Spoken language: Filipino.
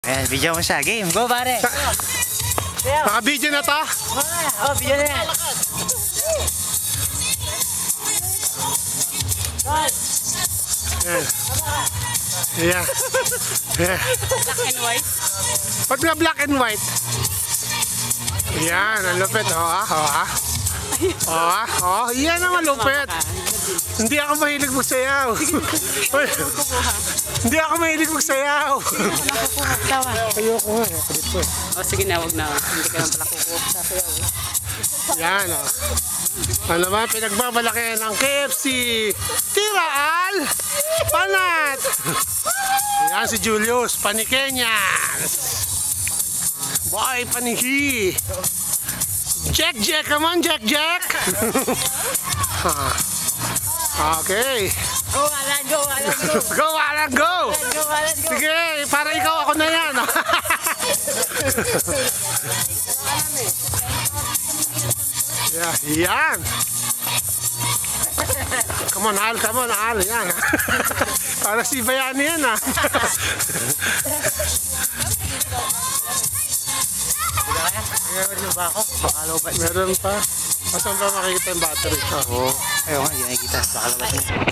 Ayan, video mo siya. Game, go pare. Naka-video na to? Oh, video na yan. Yeah. Yeah. Black and white. Pag na black and white. Yan, ang lupit. Yan ang malupit. Hindi ako mahilig magsayaw. Hindi ako mahilig magsayaw. Ayoko nga. O sige na, wag na. Hindi ka naman pala kukuha sa sayaw. Yan o. Ano ba? Pinagmamalaki ng KFC. Tiraal! Panat! Yan si Julius. Panikenya. Boy, panihi. Jack, come on, Jack. Okay. Go, Alan, go. Go, Alan, go! Go, Alan, go. Sige, para ikaw ako na yan. Yan. Come on, Al. Yan. Para si Bayani yan, ha. Meron pa. Asan ba makikita yung battery? Oo. Ayun nga, hindi nakikita. Baka labas na.